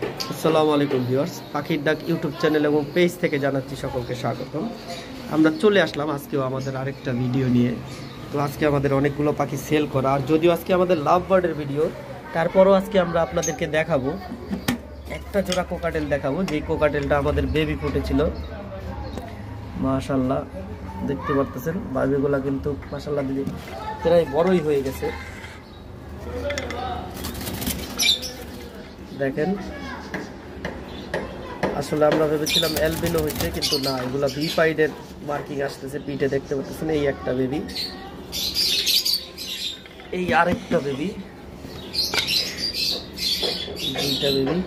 আসসালামু আলাইকুম ভিউয়ার্স, পাখির ডাক ইউটিউব চ্যানেল এবং পেজ থেকে জানাচ্ছি সকলকে স্বাগতম। আমরা চলে আসলাম আজকেও আমাদের আরেকটা ভিডিও নিয়ে। তো আজকে আমাদের অনেকগুলো পাখি সেল করা, আর যদিও আজকে আমাদের লাভ বার্ডের ভিডিও, তারপরও আজকে আমরা আপনাদেরকে দেখাবো একটা জোড়া কোকাটেল দেখাবো, যেই কোকাটেলটা আমাদের বেবি ফুটেছিল। মাশাআল্লাহ দেখতে পারতেছেন বাবিগুলা কিন্তু মাশাআল্লাহ দিদি প্রায় বড়ই হয়ে গেছে। দেখেন, আসলে আমরা ভেবেছিলাম অ্যালবিনো হয়েছে, কিন্তু না, এগুলা ভি পাইডের মার্কিং আসতেছে পিঠে। দেখতে পাচ্ছেন এই একটা বেবি, এই আরেকটা বেবি, দুইটা বেবি।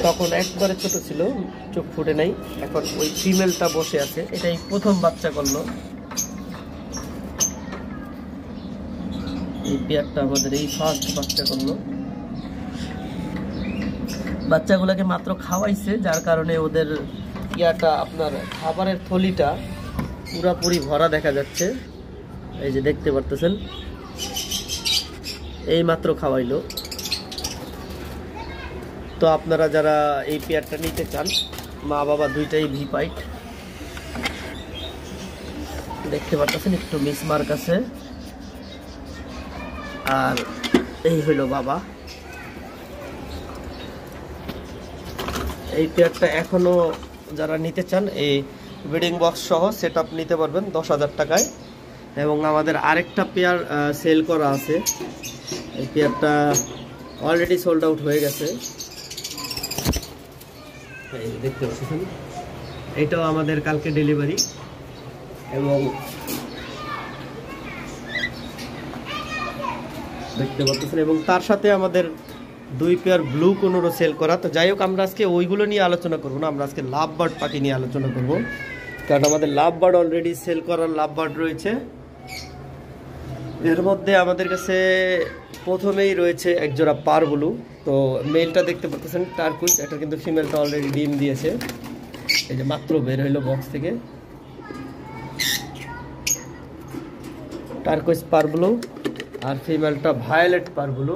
তখন একবারে ছোট ছিল, চোখ ফুটে নাই। এখন ওই ফিমেলটা বসে আছে, এটাই প্রথম বাচ্চা করলো। এই পেয়ারটা আমাদের এই ফার্স্ট বাচ্চা করলো। বাচ্চাগুলোকে মাত্র খাওয়াইছে, যার কারণে ওদের ইয়াটা আপনার খাবারের থলিটা পুরাপুরি ভরা দেখা যাচ্ছে। এই যে দেখতে পারতেছেন, এই মাত্র খাওয়াইলো। তো আপনারা যারা এই পেয়ারটা নিতে চান, মা বাবা দুইটাই ভি পাইট, দেখতে পারতেছেন একটু মিসমার্ক আছে। আর এই হইলো বাবা। এই পেয়ারটা এখনো যারা নিতে চান, এই ব্রিডিং বক্স সহ সেট আপ নিতে পারবেন 10,000 টাকায়। এবং আমাদের আরেকটা পেয়ার সেল করা আছে, এই পেয়ারটা অলরেডি সোল্ড আউট হয়ে গেছে। এই দেখতে পাচ্ছেন, এইটাও আমাদের কালকে ডেলিভারি। এবং দেখতে পাচ্ছেন, এবং তার সাথে আমাদের দুই পেয়ার ব্লু কোনোরও সেল করা। তো যাই হোক, আমরা আজকে ওইগুলো নিয়ে আলোচনা করবো না, আমরা আজকে লাভ বার্ড পাখি নিয়ে আলোচনা করব। কারণ আমাদের লাভ বার্ড অলরেডি সেল করার লাভ বার্ড রয়েছে। এর মধ্যে আমাদের কাছে প্রথমেই রয়েছে একজোড়া পার ব্লু। তো মেলটা দেখতে পাচ্ছেন টার্কুইজ, এটা কিন্তু ফিমেলটা অলরেডি ডিম দিয়েছে। এই যে মাত্র বের হইলো বক্স থেকে, টার্কুইজ পার ব্লু, আর ফিমেলটা ভায়োলেট পার ব্লু।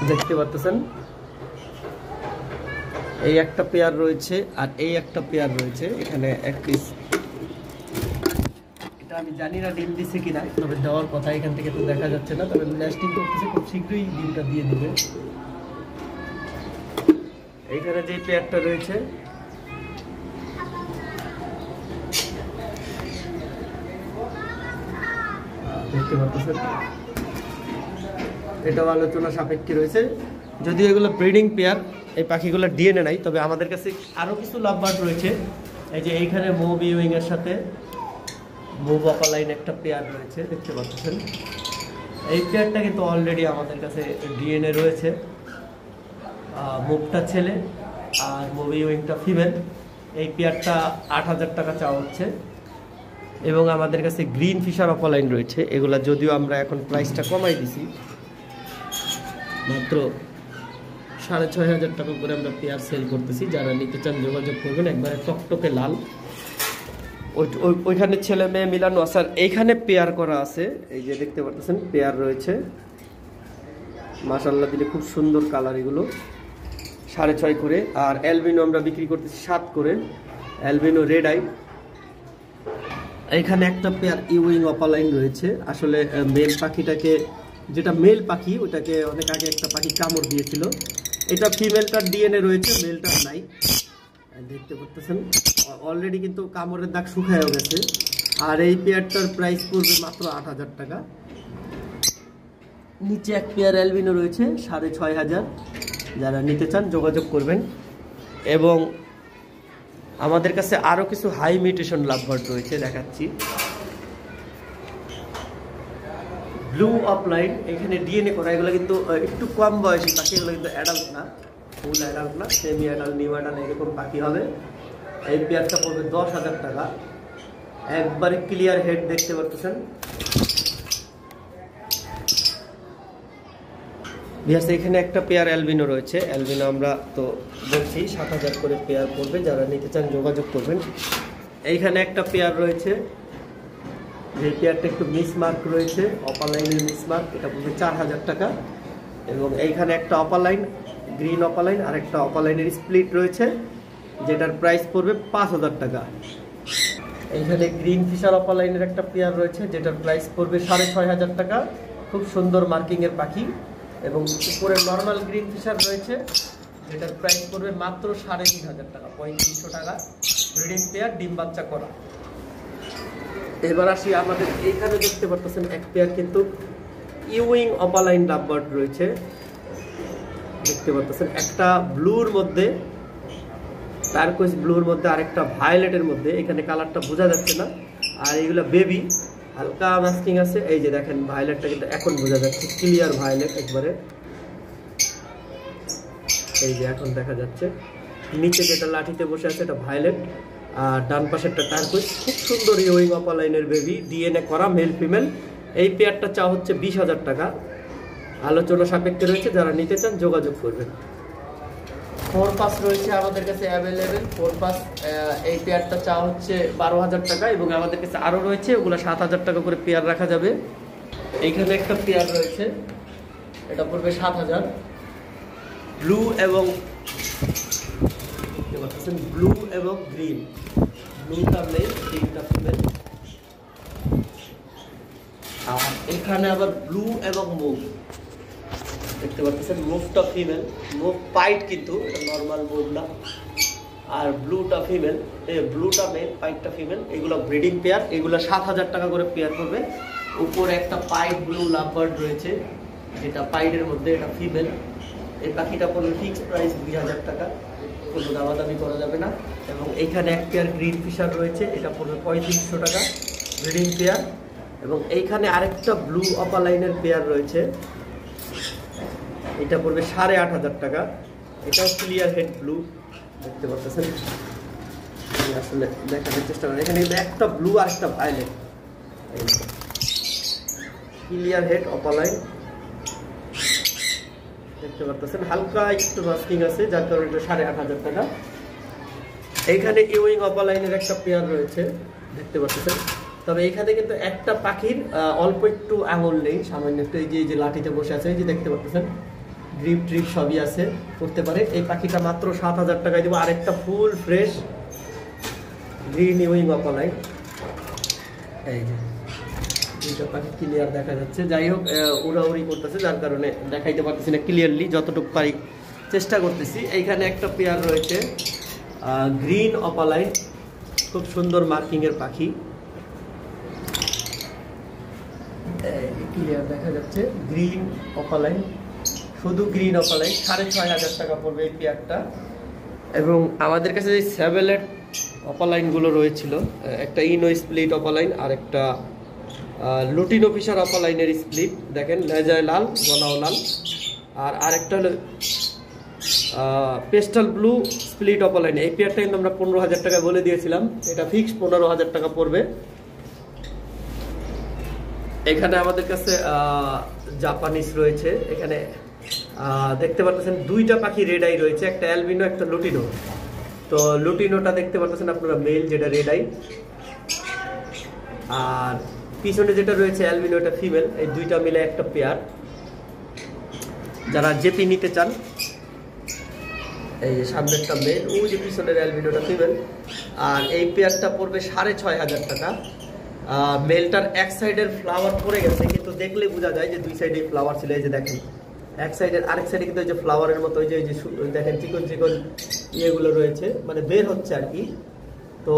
দেখতে পাচ্ছেন এই একটা পেয়ার রয়েছে, আর এই একটা পেয়ার রয়েছে। এখানে এক পিস, এটা আমি জানি না ডিম দিছে কিনা, তবে দেওয়ার কথা, এখান থেকে তো দেখা যাচ্ছে না। তবে নেস্টিং করতেছে, খুব শীঘ্রই ডিমটা দিয়ে দিবে। এইখানে যে পেয়ারটা রয়েছে, দেখতে পাচ্ছেন, এটাও আলোচনা সাপেক্ষে রয়েছে। যদিও এগুলো ব্রিডিং পেয়ার, এই পাখিগুলো ডিএনএ নাই, তবে আমাদের কাছে আরও কিছু লাভ বার্ড রয়েছে। এই যে এইখানে মুভ ইউইং এর সাথে মুভ অপালাইন একটা পেয়ার রয়েছে, দেখতে পাচ্ছেন। এই পেয়ারটা কিন্তু অলরেডি আমাদের কাছে ডিএনএ রয়েছে। মুভটা ছেলে আর মুভ ইউইংটা ফিমেল। এই পেয়ারটা 8,000 টাকা চাওয়া হচ্ছে। এবং আমাদের কাছে গ্রিন ফিশার অপালাইন রয়েছে, এগুলা যদিও আমরা এখন প্রাইসটা কমাই দিছি, মাত্র 6,500 টাকা করে আমরা পেয়ার সেল করতেছি। যারা নিতে চান যোগাযোগ করবেন। একবারে টকটকে লাল, ওইখানে ছেলে মেয়ে মিলানো আছে। আর এইখানে পেয়ার করা আছে, এই যে দেখতে পাচ্ছেন পেয়ার রয়েছে। মাশাআল্লাহ দিলে খুব সুন্দর কালার এগুলো, 6.5 করে। আর অ্যালবিনো আমরা বিক্রি করতেছি 7 করে, অ্যালবিনো রেড আই। এইখানে একটা পেয়ার ইউইং অপালাইন রয়েছে। আসলে মেল পাখিটাকে, যেটা মেল পাখি, ওটাকে অনেক আগে একটা পাখি কামড় দিয়েছিল। এটা ফিমেলটার ডিএনএ রয়েছে, মেলটার নাই। দেখতে পাচ্ছেন অলরেডি কিন্তু কামড়ের দাগ শুকায়ও গেছে। আর এই পেয়ারটার প্রাইস পড়বে মাত্র 8,000 টাকা। নিচে এক পেয়ার অ্যালবিনো রয়েছে 6,500। যারা নিতে চান যোগাযোগ করবেন। এবং আমাদের কাছে আরও কিছু হাই মিউটেশন লাভ বার্ড রয়েছে, দেখাচ্ছি। ব্লু অফলাইন, এখানে ডিএনএ করা, এগুলো কিন্তু একটু কম বয়সী পাখি, এগুলো কিন্তু অ্যাডাল্ট না, ফুল অ্যাডাল্ট না, সেমি অ্যাডাল্ট, নিউ অ্যাডাল্ট এরকম পাখি হবে। এই পেয়ারটা পড়বে 10,000 টাকা। একবারে ক্লিয়ার হেড দেখতে পাচ্ছেন। এখানে একটা পেয়ার অ্যালবিনো রয়েছে, অ্যালবিনো আমরা তো বলছি 7,000 করে পেয়ার পড়বে। যারা নিতে চান যোগাযোগ করবেন। এইখানে একটা পেয়ার রয়েছে, যে পেয়ারটা একটু মিসমার্ক রয়েছে, অপালাইনের মিসমার্ক, এটা পড়বে 4000 টাকা। এবং এইখানে একটা অপালাইন, গ্রিন অপালাইন আর একটা অপালাইনের স্প্লিট রয়েছে, যেটার প্রাইস পড়বে 5000 টাকা। এইখানে গ্রিন ফিশার অপালাইনের একটা পেয়ার রয়েছে, যেটার প্রাইস পড়বে 6500 টাকা। খুব সুন্দর মার্কিংয়ের পাখি। এবং উপরে নর্মাল গ্রিন ফিশার রয়েছে, যেটার প্রাইস পড়বে মাত্র 3500 টাকা, 3500 টাকা। ব্রিডিং পেয়ার, ডিম বাচ্চা করা। এবার আসি আমাদের এইখানে দেখতে পারতেছেন এক পেয়ার কিন্তু ইউইং অপালাইন লাভবার্ড রয়েছে, দেখতে পারতেছেন। একটা ব্লুর মধ্যে, টার্কোয়েজ ব্লুর মধ্যে, আরেকটা ভায়োলেটের মধ্যে। এখানে কালারটা বোঝা যাচ্ছে না। আর এগুলো বেবি, হালকা মাস্কিং আছে। এই যে দেখেন ভায়োলেটটা কিন্তু এখন বোঝা যাচ্ছে, ক্লিয়ার ভায়োলেট একবারে। এই যে এখন দেখা যাচ্ছে। নিচে যেটা লাঠিতে বসে আছে এটা ভায়োলেট, আর ডান পাশেরটা টার্কোয়েজ। খুব সুন্দর ইউইং অপালাইনের বেবি, ডিএনএ করা, মেল ফিমেল। এই পেয়ারটা চা হচ্ছে 20000 টাকা। আলোচনা সাপেক্ষে রয়েছে, যারা নিতে চান যোগাযোগ করবেন। 4 পাস রয়েছে আমাদের কাছে অ্যাভেলেবেল। 4 পাস এই পেয়ারটা চা হচ্ছে 12000 টাকা, এবং আমাদের কাছে আরও রয়েছে, ওগুলো 7000 টাকা করে পেয়ার রাখা যাবে। এইখানে একটা পেয়ার রয়েছে, এটা পড়বে 7000। ব্লু এবং ব্লু এবং গ্রিন, ব্লুটা মেল, গ্রিনটা ফিমেল। আর এখানে আবার ব্লু এবং মুভ দেখতে পাচ্ছেন, মুভটা ফিমেল, মুভ পাইট কিন্তু, এটা নর্মাল মুভ না। আর ব্লুটা ফিমেল, ব্লুটা মেল, পাইটটা ফিমেল। এগুলো ব্রিডিং পেয়ার, এগুলো 7000 টাকা করে পেয়ার করবে। উপরে একটা পাইট ব্লু লাভবার্ড রয়েছে, যেটা পাইটের মধ্যে, এটা ফিমেল। এই পাখিটা পড়বে ফিক্সড প্রাইস 2000 টাকা, কোনো দামাদামি করা যাবে না। এবং এইখানে এক পেয়ার গ্রিন ফিশার রয়েছে, এটা পড়বে 3500 টাকা, ব্রিডিং পেয়ার। এবং এইখানে আরেকটা ব্লু অপালাইনের পেয়ার রয়েছে, এটা পড়বে 8500 টাকা। এটাও ক্লিয়ার হেড ব্লু, দেখতে পাচ্ছেন। আসলে দেখানোর চেষ্টা করেন, এখানে একটা ব্লু আর একটা ভায়োলেট। ক্লিয়ার হেড অপালাইন, দেখতে পাচ্ছেন। হালকা একটু মাস্কিং আছে, যার কারণে এটা 8500 টাকা। এইখানে ইউইং অপালাইনের একটা পেয়ার রয়েছে, দেখতে পাচ্ছেন। তবে এখানে কিন্তু একটা পাখির অল্প একটু আঙুল নেই, সামান্য একটু। এই যে লাঠিতে বসে আছে, এই যে দেখতে পাচ্ছেন, গ্রিপ ট্রিপ সবই আছে, করতে পারে। এই পাখিটা মাত্র 7000 টাকায় দেবো। আরেকটা full fresh green Ewing opaline. এই যে দুইটা পাখি ক্লিয়ার দেখা যাচ্ছে। যাই হোক, উড়াউড়ি করতেছে, যার কারণে দেখাইতে পারতেছি না ক্লিয়ারলি, যতটুকু পারি চেষ্টা করতেছি। এইখানে একটা পেয়ার রয়েছে গ্রিন অপালাইন, খুব সুন্দর মার্কিংয়ের পাখি, ক্লিয়ার দেখা যাচ্ছে। গ্রিন অপালাইন, শুধু গ্রিন অপালাইন, 6500 টাকা পড়বে এই পেয়ারটা। এবং আমাদের কাছে যে স্যাভেলেট অপালাইনগুলো রয়েছিল, একটা ইনো স্প্লিট অপালাইন আর একটা লুটিনো ফিশার অপালাইনের স্প্লিট, দেখেন লেজায় লাল, গলাও লাল। আর আরেকটা হলো পেস্টাল ব্লু স্প্লিট অপালাইন। এই পেয়ারটা কিন্তু আমরা 15000 টাকা বলে দিয়েছিলাম, এটা ফিক্সড 15000 টাকা পড়বে। এখানে আমাদের কাছে জাপানিজ রয়েছে, এখানে দেখতে পাচ্ছেন দুইটা পাখি রেড আই রয়েছে, একটা অ্যালবিনো একটা লুটিনো। তো লুটিনোটা দেখতে পাচ্ছেন আপনারা মেল, যেটা রেড আই। আর পিছনে যেটা রয়েছে অ্যালবিনো, এটা ফিমেল। এই দুইটা মিলে একটা পেয়ার। যারা জেপি নিতে চান, এই সামনেরটা মেল, ওই যে পিছনের অ্যালবিনোটা ফিমেল। আর এই পেয়ারটা পড়বে 6500 টাকা। মেলটার এক সাইডের ফ্লাওয়ার পড়ে গেছে, কিন্তু দেখলে বোঝা যায় যে দুই সাইডে ফ্লাওয়ার ছিল। এই যে দেখেন, এক সাইডের, আরেক সাইডে কিন্তু ওই যে ফ্লাওয়ারের মতো ওই যে দেখেন চিকন চিকন ইয়েগুলো রয়েছে, মানে বের হচ্ছে আর কি। তো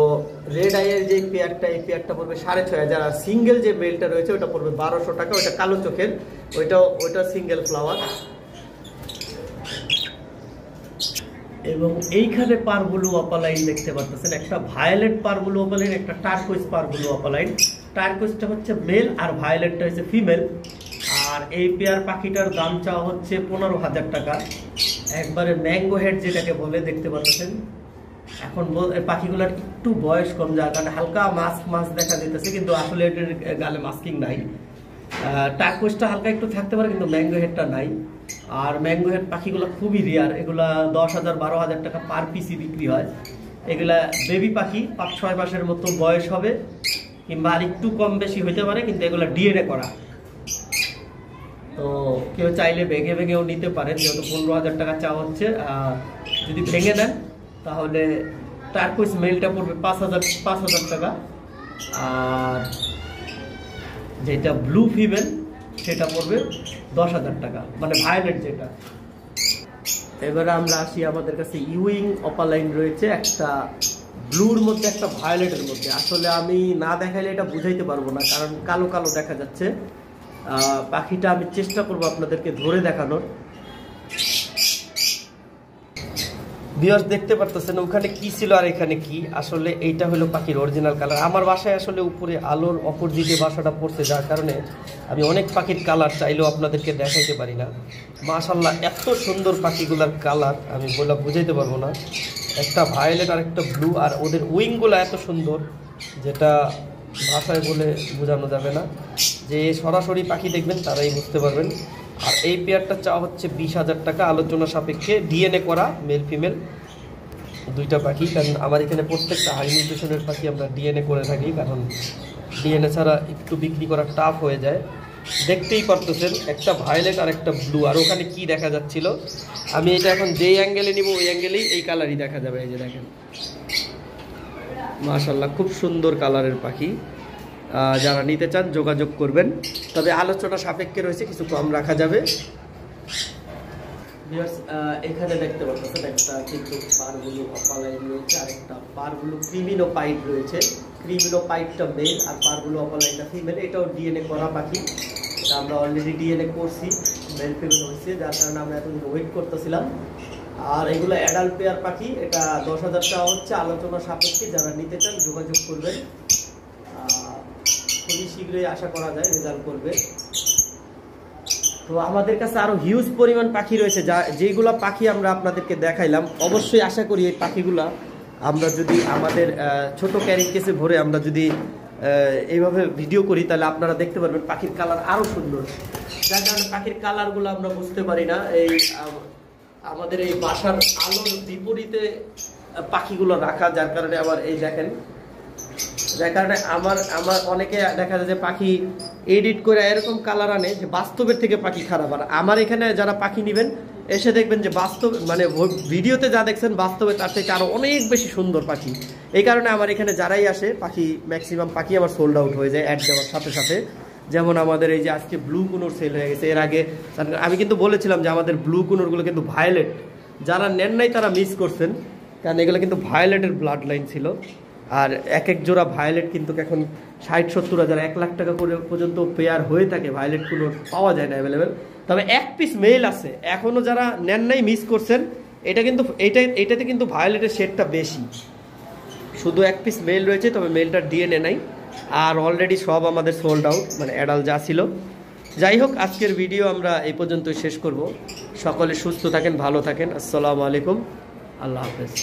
রেড আইয়ের যে পেয়ারটা, এই পেয়ারটা পড়বে 6500। আর সিঙ্গেল যে মেলটা রয়েছে ওটা পড়বে 1200 টাকা। ওইটা কালো চোখের, ওইটা সিঙ্গেল ফ্লাওয়ার। এবং এইখানে পারবুলু অপালাইন দেখতে পাচ্ছেন, একটা ভায়োলেট পারবুলু অপালাইন, একটা টার্কোয়েজ পারবুলু অপালাইন। টার্কোয়েজটা হচ্ছে মেল আর ভায়োলেটটা হচ্ছে ফিমেল। আর এই পেয়ার পাখিটার দাম চাওয়া হচ্ছে 15000 টাকা। একবারে ম্যাঙ্গো হেড যেটাকে বলে, দেখতে পাচ্ছেন। এখন পাখিগুলোর একটু বয়স কম, যার কারণে হালকা মাছ দেখা যেতেছে, কিন্তু আসলে এটার গালে মাস্কিং নাই। টার্কোয়েজটা হালকা একটু থাকতে পারে, কিন্তু ম্যাঙ্গো হেডটা নাই। আর ম্যাঙ্গো হেড পাখিগুলো খুবই রেয়ার, এগুলা 10000-12000 টাকা পার পিসি বিক্রি হয়। এগুলা বেবি পাখি, 5-6 মাসের মতো বয়স হবে। কিংবা আর একটু কম বেশি হইতে পারে, কিন্তু এগুলো ডিএনএ করা। তো কেউ চাইলে ভেঙে ভেঙেও নিতে পারেন, যেহেতু 15,000 টাকা চা হচ্ছে। যদি ভেঙে নেন তাহলে টার্কুইজ মেলটা পড়বে 5,000 টাকা, আর যেটা ব্লু ফিমেল সেটা পড়বে 10,000 টাকা, মানে ভায়োলেট যেটা। এবারে আমরা আসি, আমাদের কাছে ইউইং অপালাইন রয়েছে, একটা ব্লুর মধ্যে একটা ভায়োলেটের মধ্যে। আসলে আমি না দেখাইলে এটা বুঝাইতে পারবো না, কারণ কালো কালো দেখা যাচ্ছে। পাখিটা আমি চেষ্টা করবো আপনাদেরকে ধরে দেখানোর। ভিউয়ার্স দেখতে পারতেছেন ওখানে কি ছিল আর এখানে কি। আসলে এইটা হলো পাখির অরিজিনাল কালার। আমার বাসায় আসলে উপরে আলোর অপোজিটে বাসাটা পড়ছে, যার কারণে আমি অনেক পাখির কালার চাইলেও আপনাদেরকে দেখাইতে পারি না। মাশাআল্লাহ এত সুন্দর পাখিগুলার কালার আমি বলে বুঝাইতে পারবো না। একটা ভায়োলেট আর একটা ব্লু, আর ওদের উইংগুলো এত সুন্দর যেটা ভাষায় বলে বোঝানো যাবে না। যে সরাসরি পাখি দেখবেন তারাই বুঝতে পারবেন। আর এই পেয়ারটা চাওয়া হচ্ছে 20,000 টাকা, আলোচনা সাপেক্ষে, ডিএনএ করা মেল ফিমেল দুইটা পাখি। কারণ আমার এখানে প্রত্যেকটা হাই নিউট্রিশনের পাখি আমরা ডিএনএ করে থাকি, কারণ ডিএনএ ছাড়া একটু বিক্রি করা টাফ হয়ে যায়। দেখতেই পারতেছেন একটা ভায়োলেট আর একটা ব্লু। আর ওখানে কি দেখা যাচ্ছিল, আমি এটা এখন যেই অ্যাঙ্গেলে নিব ওই অ্যাঙ্গেলেই এই কালারই দেখা যাবে। এই যে দেখেন, মাশাআল্লাহ খুব সুন্দর কালারের পাখি। যারা নিতে চান যোগাযোগ করবেন, তবে আলোচনা সাপেক্ষে রয়েছে, কিছু কম রাখা যাবে। এখানে দেখতে পাচ্ছেন একটা কিন্তু পারগুলো অপালাইন রয়েছে, আর একটা পারগুলো ক্রিমিনো পাইট রয়েছে। ক্রিমিনো পাইটটা মেল আর পারগুলো অপালাইনটা ফিমেল। এটাও ডিএনএ করা পাখি, এটা আমরা অলরেডি ডিএনএ করছি, মেল ফিমেল হয়েছে, যার কারণে আমরা এতদিন ওয়েট করতেছিলাম। আর এগুলো অ্যাডাল্ট পেয়ার পাখি, এটা 10,000 টাকা হচ্ছে, আলোচনা সাপেক্ষে। যারা নিতে চান যোগাযোগ করবেন, খুবই শীঘ্রই আশা করা যায় রেজাল্ট করবে। তো আমাদের কাছে আরো হিউজ পরিমাণ পাখি রয়েছে, যেগুলো পাখি আমরা আপনাদেরকে দেখাইলাম। অবশ্যই আশা করি এই পাখিগুলা আমরা যদি আমাদের ছোট ক্যারিং কেসে ভরে আমরা যদি এইভাবে ভিডিও করি, তাহলে আপনারা দেখতে পারবেন পাখির কালার আরো সুন্দর। যার কারণে পাখির কালারগুলো আমরা বুঝতে পারি না। এই আমাদের এই বাসার আলোর বিপরীতে পাখিগুলো রাখা, যার কারণে আবার এই দেখেন, যার কারণে আমার অনেকে দেখা যায় যে পাখি এডিট করে এরকম কালার আনে যে বাস্তবের থেকে পাখি খারাপ। আর আমার এখানে যারা পাখি নেবেন এসে দেখবেন যে বাস্তব, মানে ভিডিওতে যা দেখছেন বাস্তবে তার থেকে আরো অনেক বেশি সুন্দর পাখি। এই কারণে আমার এখানে যারাই আসে পাখি, ম্যাক্সিমাম পাখি আমার সোল্ড আউট হয়ে যায় অ্যাড দেওয়ার সাথে সাথে। যেমন আমাদের এই যে আজকে ব্লু কুনোর সেল হয়ে গেছে। এর আগে আমি কিন্তু বলেছিলাম যে আমাদের ব্লু কুনোরগুলো কিন্তু ভায়োলেট, যারা নেন নাই তারা মিস করছেন, কারণ এগুলো কিন্তু ভায়োলেটের ব্লাড লাইন ছিল। আর এক এক জোড়া ভায়োলেট কিন্তু এখন 60-70 হাজার 1 লাখ টাকা করে পর্যন্ত পেয়ার হয়ে থাকে। ভায়োলেট কোনো পাওয়া যায় না অ্যাভেলেবেল, তবে এক পিস মেল আছে। এখনও যারা নেন নাই মিস করছেন, এটা কিন্তু এইটাতে কিন্তু ভায়োলেটের শেডটা বেশি, শুধু এক পিস মেল রয়েছে, তবে মেলটার ডিএনএ নাই। আর অলরেডি সব আমাদের সোল্ড আউট, মানে অ্যাডাল যা ছিল। যাই হোক, আজকের ভিডিও আমরা এই পর্যন্তই শেষ করব। সকলে সুস্থ থাকেন, ভালো থাকেন। আসসালামু আলাইকুম, আল্লাহ হাফেজ।